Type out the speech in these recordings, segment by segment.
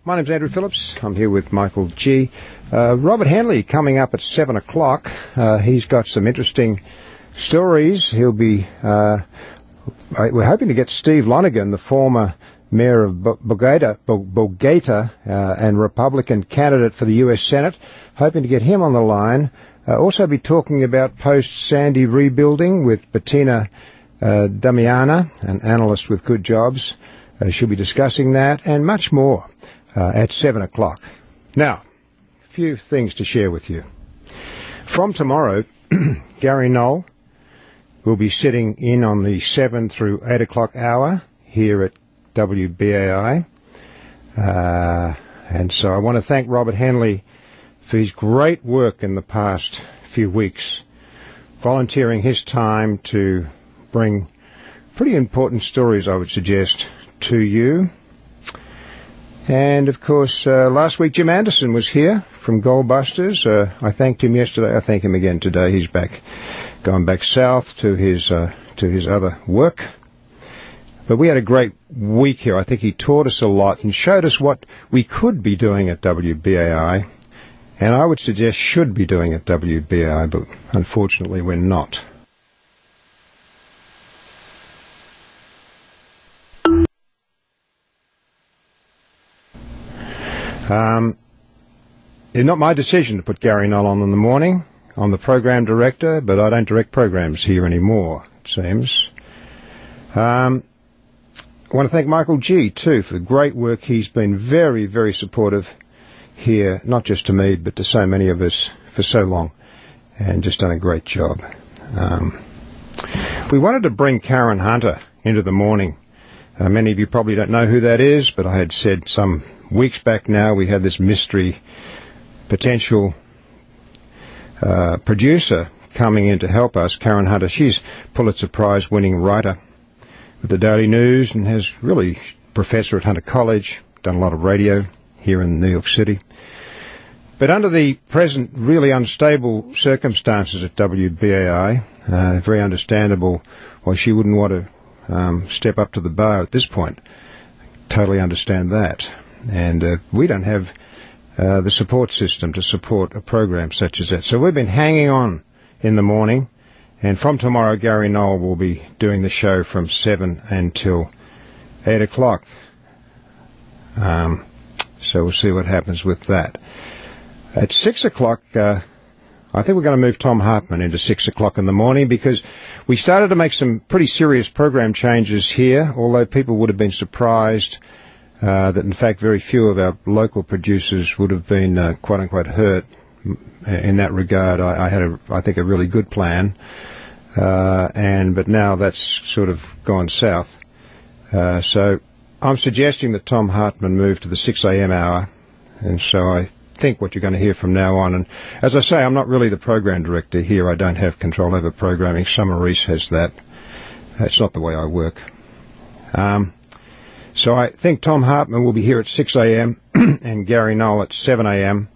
My name's Andrew Phillips. I'm here with Michael G. Robert Henley coming up at 7 o'clock. He's got some interesting stories. He'll be... we're hoping to get Steve Lonergan, the former mayor of Bogota and Republican candidate for the U.S. Senate, hoping to get him on the line. Also be talking about post-Sandy rebuilding with Bettina Damiana, an analyst with good jobs. She'll be discussing that and much more at 7 o'clock. Now, a few things to share with you. From tomorrow, Gary Knoll will be sitting in on the 7 through 8 o'clock hour here at WBAI. And so I want to thank Robert Henley for his great work in the past few weeks, volunteering his time to bring pretty important stories, I would suggest, to you. And, of course, last week Jim Anderson was here from Goldbusters. I thanked him yesterday. I thank him again today. He's back, going back south to his other work. But we had a great week here. I think he taught us a lot and showed us what we could be doing at WBAI, and I would suggest should be doing at WBAI, but unfortunately we're not. It's not my decision to put Gary Knoll on in the morning. I'm the program director, but I don't direct programs here anymore, it seems. I want to thank Michael G, too, for the great work. He's been very, very supportive here, not just to me, but to so many of us for so long, and just done a great job. We wanted to bring Karen Hunter into the morning. Many of you probably don't know who that is, but I had said some weeks back now we had this mystery potential producer coming in to help us. Karen Hunter, she's Pulitzer Prize winning writer with the Daily News and has really professor at Hunter College, done a lot of radio here in New York City. But under the present really unstable circumstances at WBAI, very understandable why she wouldn't want to step up to the bar at this point. Totally understand that. And we don't have the support system to support a program such as that. So we've been hanging on in the morning, and from tomorrow Gary Knoll will be doing the show from 7 until 8 o'clock. So we'll see what happens with that. At 6 o'clock, I think we're going to move Tom Hartman into 6 o'clock in the morning, because we started to make some pretty serious program changes here, although people would have been surprised that, in fact, very few of our local producers would have been, quote-unquote, hurt in that regard. I had, I think, a really good plan, but now that's sort of gone south. So I'm suggesting that Tom Hartman move to the 6 a.m. hour, and so I think what you're going to hear from now on. And as I say, I'm not really the program director here. I don't have control over programming. Summer Reese has that. That's not the way I work. So I think Tom Hartman will be here at 6 a.m. and Gary Knoll at 7 a.m.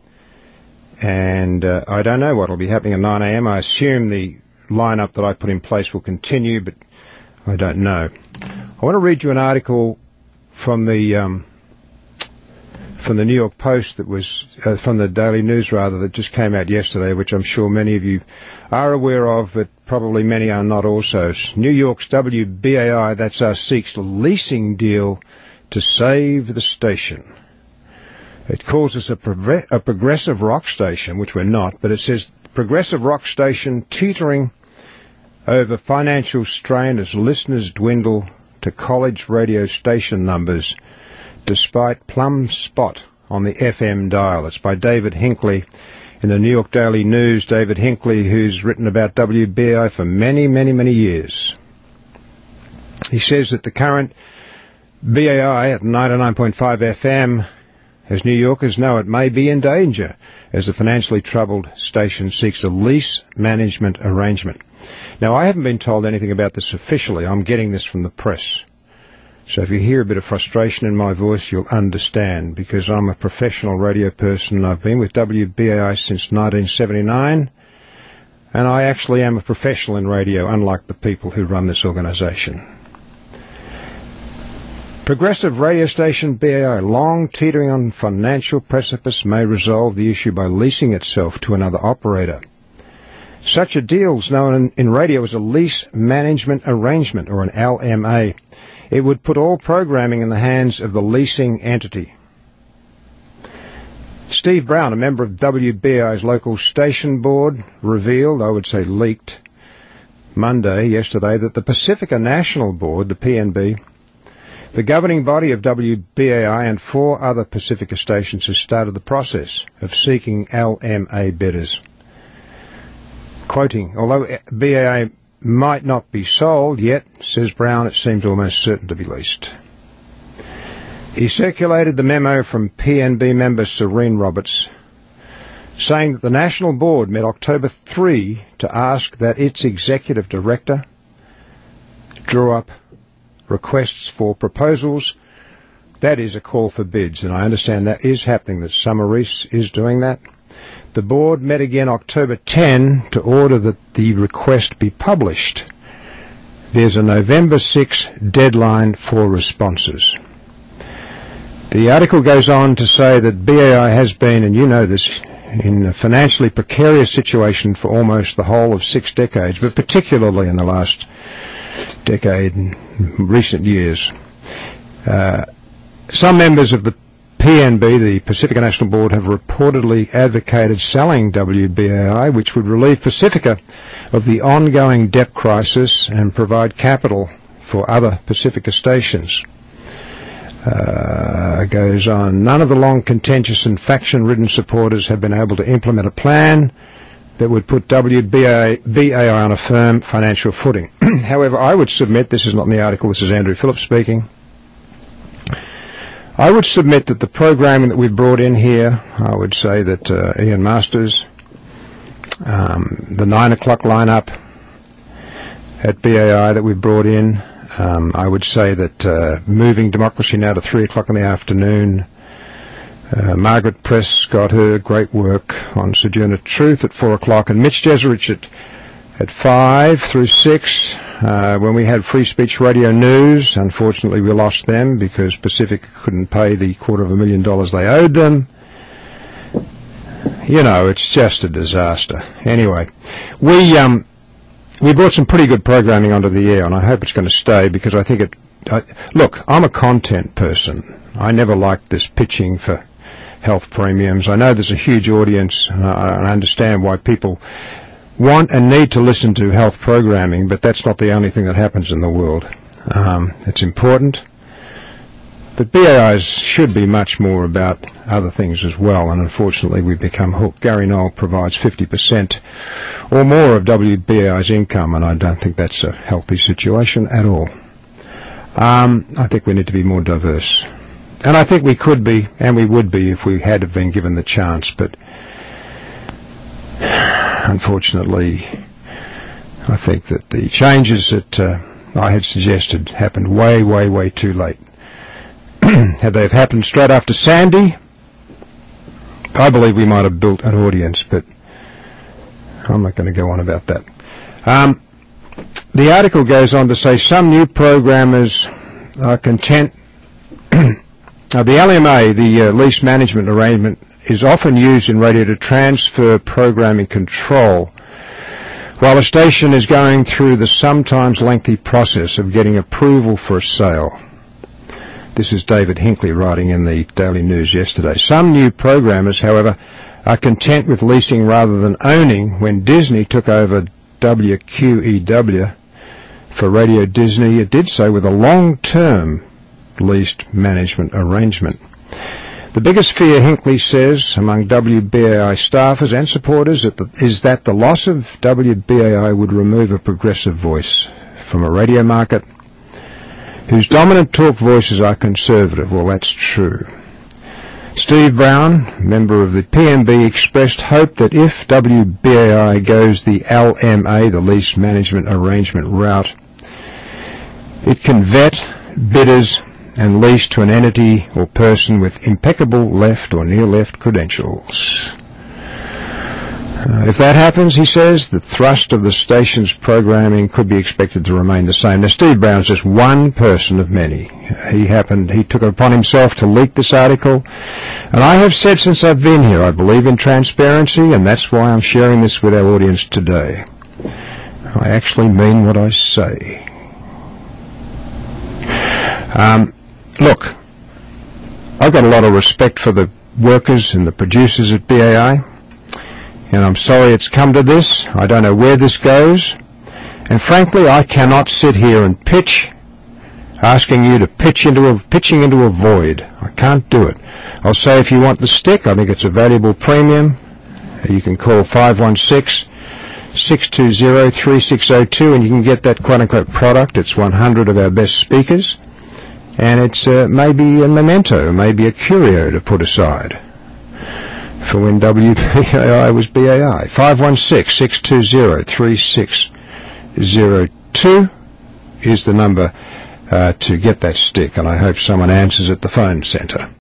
And I don't know what will be happening at 9 a.m. I assume the lineup that I put in place will continue, but I don't know. I want to read you an article from the New York Post that was from the Daily News, rather, that just came out yesterday, which I'm sure many of you are aware of, but probably many are not also. New York's WBAI, that's us, seeks leasing deal to save the station. It calls us a progressive rock station, which we're not, but it says progressive rock station teetering over financial strain as listeners dwindle to college radio station numbers despite plumb spot on the FM dial. It's by David Hinckley in the New York Daily News. David Hinckley, who's written about WBAI for many, many, many years. He says that the current BAI at 99.5 FM, as New Yorkers know, it may be in danger as the financially troubled station seeks a lease management arrangement. Now, I haven't been told anything about this officially. I'm getting this from the press. So if you hear a bit of frustration in my voice, you'll understand, because I'm a professional radio person. I've been with WBAI since 1979, and I actually am a professional in radio, unlike the people who run this organization. Progressive radio station BAI, long teetering on financial precipice, may resolve the issue by leasing itself to another operator. Such a deal is known in radio as a lease management arrangement, or an LMA. It would put all programming in the hands of the leasing entity. Steve Brown, a member of WBAI's local station board, revealed, I would say leaked, yesterday, that the Pacifica National Board, the PNB, the governing body of WBAI and 4 other Pacifica stations, has started the process of seeking LMA bidders. Quoting, although BAI might not be sold yet, says Brown, it seems almost certain to be leased. He circulated the memo from PNB member Serene Roberts, saying that the National Board met October 3 to ask that its executive director draw up requests for proposals. That is a call for bids, and I understand that is happening, that Summer Reese is doing that. The board met again October 10 to order that the request be published. There's a November 6 deadline for responses. The article goes on to say that BAI has been, and you know this, in a financially precarious situation for almost the whole of 6 decades, but particularly in the last decade and recent years. Some members of the PNB, the Pacifica National Board, have reportedly advocated selling WBAI, which would relieve Pacifica of the ongoing debt crisis and provide capital for other Pacifica stations. Goes on, none of the long contentious and faction-ridden supporters have been able to implement a plan that would put WBAI on a firm financial footing. However, I would submit, this is not in the article, this is Andrew Phillips speaking, I would submit that the programming that we brought in here, I would say that Ian Masters, the 9 o'clock lineup at BAI that we brought in, I would say that moving democracy now to 3 o'clock in the afternoon, Margaret Press got her great work on Sojourner Truth at 4 o'clock, and Mitch Jeserich at 5 through 6. When we had Free Speech Radio News, unfortunately we lost them because Pacifica couldn't pay the $250,000 they owed them. You know, it's just a disaster. Anyway, we brought some pretty good programming onto the air, and I hope it's going to stay, because I think look, I'm a content person. I never liked this pitching for health premiums. I know there's a huge audience, and I understand why people want and need to listen to health programming, but that's not the only thing that happens in the world. It's important, but BAIs should be much more about other things as well, and unfortunately we've become hooked. Gary Knoll provides 50% or more of WBAI's income, and I don't think that's a healthy situation at all. I think we need to be more diverse, and I think we could be, and we would be if we had been given the chance, but unfortunately I think that the changes that I had suggested happened way, way, way too late. Had they have happened straight after Sandy, I believe we might have built an audience, but I'm not going to go on about that. The article goes on to say some new programmers are content. The LMA, the lease management arrangement, is often used in radio to transfer programming control while a station is going through the sometimes lengthy process of getting approval for a sale. This is David Hinckley writing in the Daily News yesterday. Some new programmers, however, are content with leasing rather than owning. When Disney took over WQEW for Radio Disney, it did so with a long-term leased management arrangement. The biggest fear, Hinckley says, among WBAI staffers and supporters is that the loss of WBAI would remove a progressive voice from a radio market whose dominant talk voices are conservative. Well, that's true. Steve Brown, member of the PNB, expressed hope that if WBAI goes the LMA, the lease management arrangement route, it can vet bidders and lease to an entity or person with impeccable left or near-left credentials. If that happens, he says, the thrust of the station's programming could be expected to remain the same. Now, Steve Brown's just one person of many. He took it upon himself to leak this article. And I have said since I've been here, I believe in transparency, and that's why I'm sharing this with our audience today. I actually mean what I say. Look, I've got a lot of respect for the workers and the producers at BAI. And I'm sorry it's come to this. I don't know where this goes. And frankly, I cannot sit here and pitch, asking you to pitching into a void. I can't do it. I'll say if you want the stick, I think it's a valuable premium. You can call 516-620-3602 and you can get that quote-unquote product. It's 100 of our best speakers. And it's maybe a memento, maybe a curio to put aside for when WBAI was BAI. 516-620-3602 is the number to get that stick, and I hope someone answers at the phone centre.